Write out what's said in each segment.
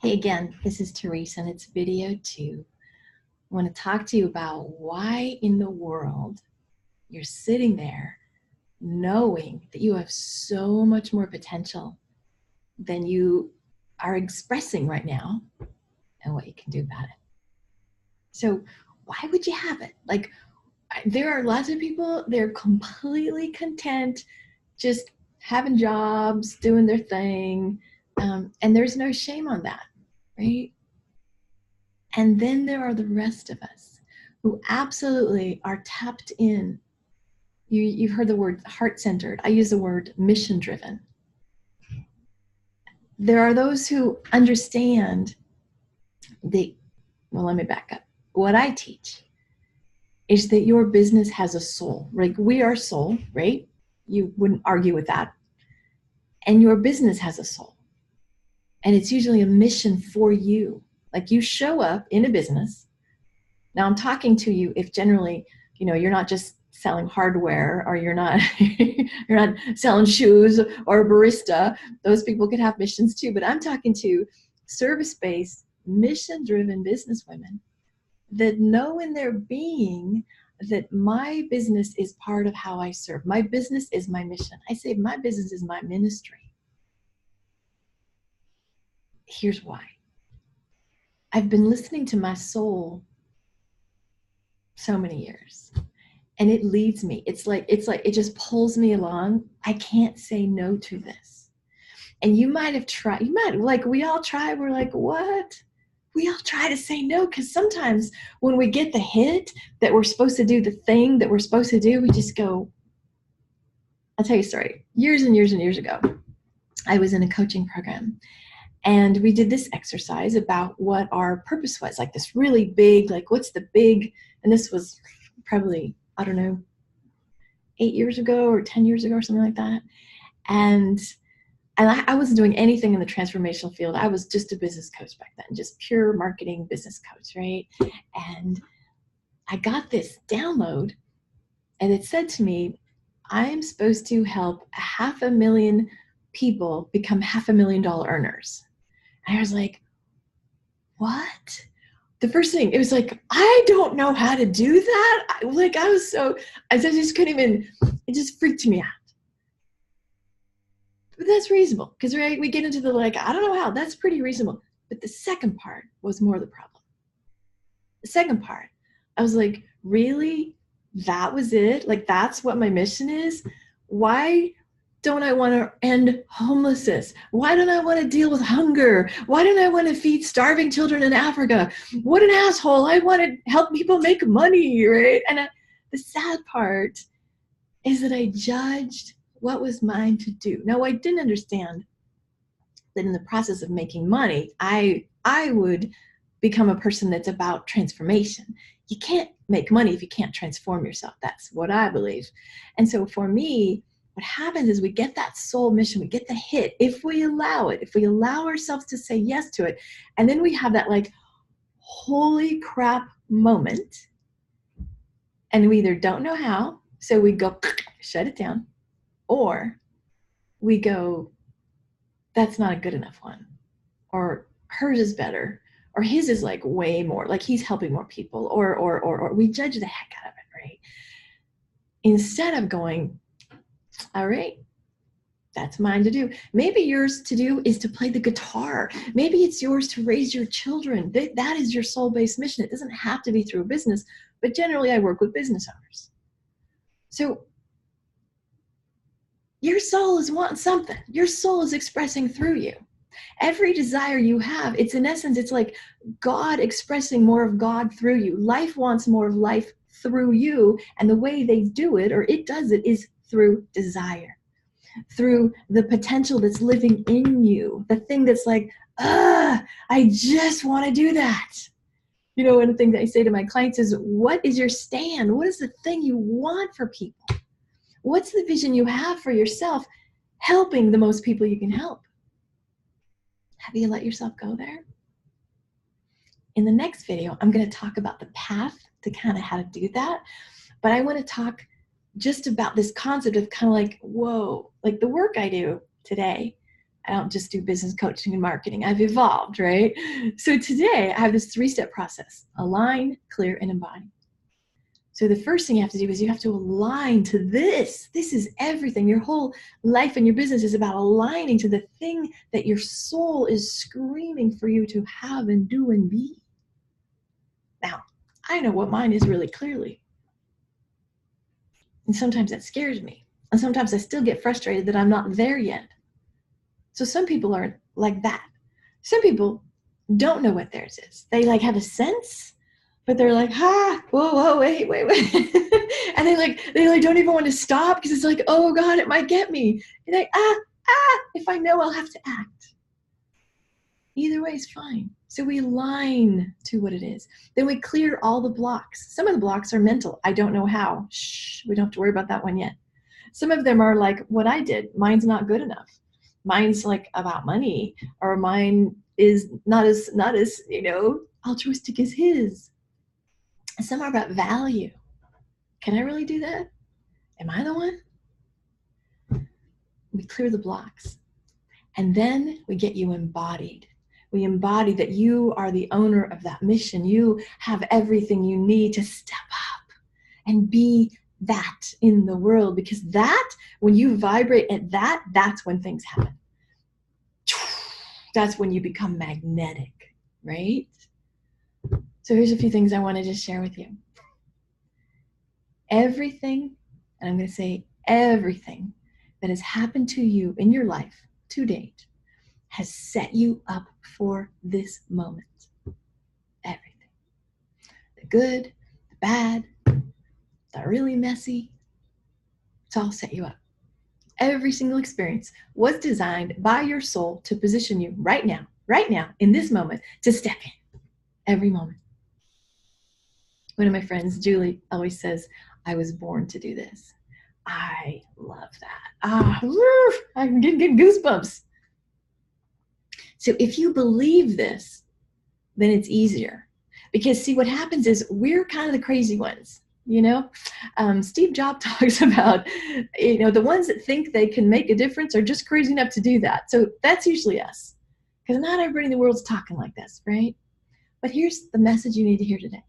Hey again, this is Teresa and it's video 2. I want to talk to you about why in the world you're sitting there knowing that you have so much more potential than you are expressing right now and what you can do about it. So why would you have it? Like, there are lots of people, they're completely content just having jobs, doing their thing, and there's no shame on that, right? And then there are the rest of us who absolutely are tapped in. You've heard the word heart-centered. I use the word mission-driven. There are those who understand well, let me back up. What I teach is that your business has a soul. Like, we are soul, right? You wouldn't argue with that. And your business has a soul. And it's usually a mission for you. Like, you show up in a business. Now I'm talking to you if generally, you're not just selling hardware, or you're not selling shoes or a barista. Those people could have missions too, but I'm talking to service-based, mission-driven business women that know in their being that my business is part of how I serve. My business is my mission. I say my business is my ministry. Here's why. I've been listening to my soul so many years, and it leads me. It's like it just pulls me along. I can't say no to this. And you might have tried, we all try. We're like, what? We all try to say no, because sometimes when we get the hit that we're supposed to do the thing that we're supposed to do, we just go. I'll tell you a story. Years and years and years ago, I was in a coaching program, and we did this exercise about what our purpose was, like this really big, like what's the big, and this was probably, I don't know, 8 years ago or 10 years ago or something like that. And I wasn't doing anything in the transformational field. I was just a business coach back then, just pure marketing business coach, right? And I got this download, and it said to me, I'm supposed to help 500,000 people become $500,000 earners. And I was like, what? The first thing, it was like, I don't know how to do that. I just couldn't even, it just freaked me out. But that's reasonable, because right, we get into the I don't know how, that's pretty reasonable. But the second part was more the problem. The second part, I was like, really? That was it? Like, that's what my mission is? Why don't I want to end homelessness? Why don't I want to deal with hunger? Why don't I want to feed starving children in Africa? What an asshole. I want to help people make money, right? And the sad part is that I judged what was mine to do. Now, I didn't understand that in the process of making money, I would become a person that's about transformation. You can't make money if you can't transform yourself. That's what I believe. And so for me, what happens is we get that soul mission, we get the hit, if we allow it, if we allow ourselves to say yes to it, and then we have that holy crap moment, and we either don't know how, so we go shut it down, or we go, that's not a good enough one, or hers is better, or his is way more, he's helping more people, or we judge the heck out of it, right? Instead of going, all right, that's mine to do. Maybe yours to do is to play the guitar. Maybe it's yours to raise your children. That is your soul-based mission. It doesn't have to be through a business, but generally I work with business owners. So your soul is wanting something. Your soul is expressing through you. Every desire you have, it's in essence, it's like God expressing more of God through you. Life wants more of life through you, and the way they do it, or it does it, is through desire, through the potential that's living in you, the thing that's I just want to do that. One of the things I say to my clients is, what is your stand? What is the thing you want for people? What's the vision you have for yourself, helping the most people you can help? Have you let yourself go there? In the next video, I'm going to talk about the path to kind of how to do that. But I want to talk just about this concept of whoa, the work I do today, I don't just do business coaching and marketing. I've evolved, right? So today I have this 3-step process: align, clear, and embody. So the first thing you have to do is you have to align to this. This is everything. Your whole life and your business is about aligning to the thing that your soul is screaming for you to have and do and be. Now, I know what mine is really clearly. And sometimes that scares me. And sometimes I still get frustrated that I'm not there yet. So some people are like that. Some people don't know what theirs is. They like have a sense, but they're like, whoa, wait. And they don't even want to stop because it's like, oh God, it might get me. And like, if I know, I'll have to act. Either way is fine. So we align to what it is. Then we clear all the blocks. Some of the blocks are mental. I don't know how. Shh, we don't have to worry about that one yet. Some of them are like what I did. Mine's not good enough. Mine's like about money, or mine is not as altruistic as his. Some are about value. Can I really do that? Am I the one? We clear the blocks. And then we get you embodied. We embody that you are the owner of that mission. You have everything you need to step up and be that in the world, because that, when you vibrate at that, that's when things happen. That's when you become magnetic, right? So here's a few things I wanted to share with you. Everything, and I'm going to say everything that has happened to you in your life to date has set you up for this moment. Everything. The good, the bad, the really messy, it's all set you up. Every single experience was designed by your soul to position you right now, in this moment, to step in. Every moment. One of my friends, Julie, always says, I was born to do this. I love that. I'm getting goosebumps. So if you believe this, then it's easier. Because see, what happens is we're kind of the crazy ones. Steve Jobs talks about, the ones that think they can make a difference are just crazy enough to do that. So that's usually us. Because not everybody in the world's talking like this, right? But here's the message you need to hear today.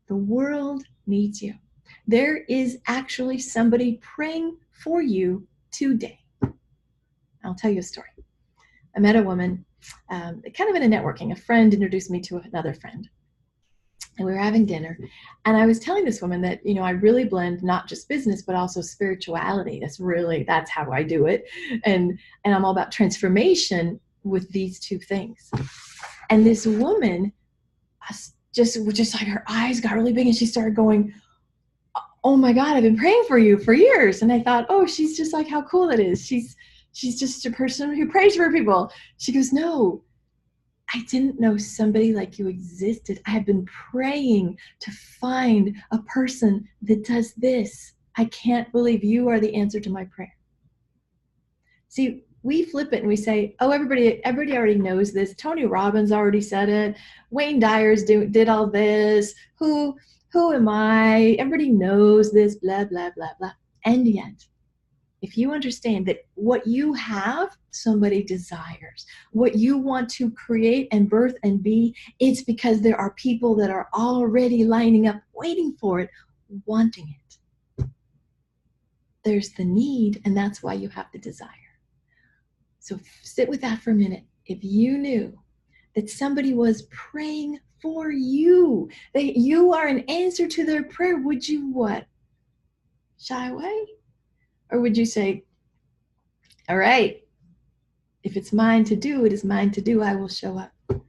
The world needs you. There is actually somebody praying for you today. I'll tell you a story. I met a woman, kind of in a networking. A friend introduced me to another friend. And we were having dinner. And I was telling this woman that, I really blend not just business, but also spirituality. That's how I do it. And I'm all about transformation with these two things. And this woman just like her eyes got really big and she started going, oh my God, I've been praying for you for years. And I thought, oh, she's just like, how cool that is. She's just a person who prays for people. She goes, no, I didn't know somebody like you existed. I have been praying to find a person that does this. I can't believe you are the answer to my prayer. See, we flip it and we say, oh, everybody already knows this. Tony Robbins already said it. Wayne Dyer's did all this. Who am I? Everybody knows this, blah, blah, blah, blah. And yet, if you understand that what you have, somebody desires. What you want to create and birth and be, it's because there are people that are already lining up, waiting for it, wanting it. There's the need, and that's why you have the desire. So sit with that for a minute. If you knew that somebody was praying for you, that you are an answer to their prayer, would you what? Shy away? Or would you say, all right, if it's mine to do, it is mine to do, I will show up. And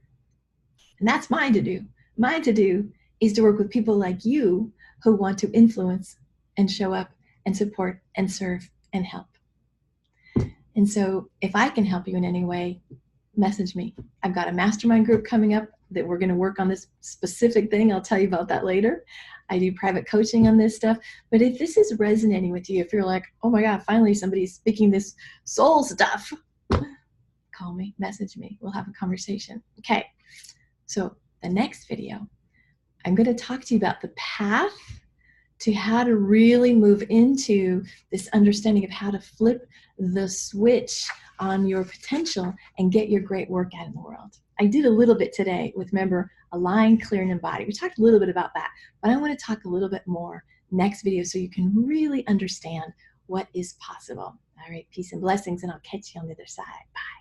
that's mine to do. Mine to do is to work with people like you who want to influence and show up and support and serve and help. And so if I can help you in any way, message me. I've got a mastermind group coming up that we're going to work on this specific thing. I'll tell you about that later. I do private coaching on this stuff. But if this is resonating with you, if you're like, oh my God, finally somebody's speaking this soul stuff, call me, message me. We'll have a conversation. Okay. So the next video, I'm going to talk to you about the path to how to really move into this understanding of how to flip the switch on your potential and get your great work out in the world. I did a little bit today with, remember, align, clear, and embody. We talked a little bit about that, but I want to talk a little bit more next video so you can really understand what is possible. All right, peace and blessings, and I'll catch you on the other side. Bye.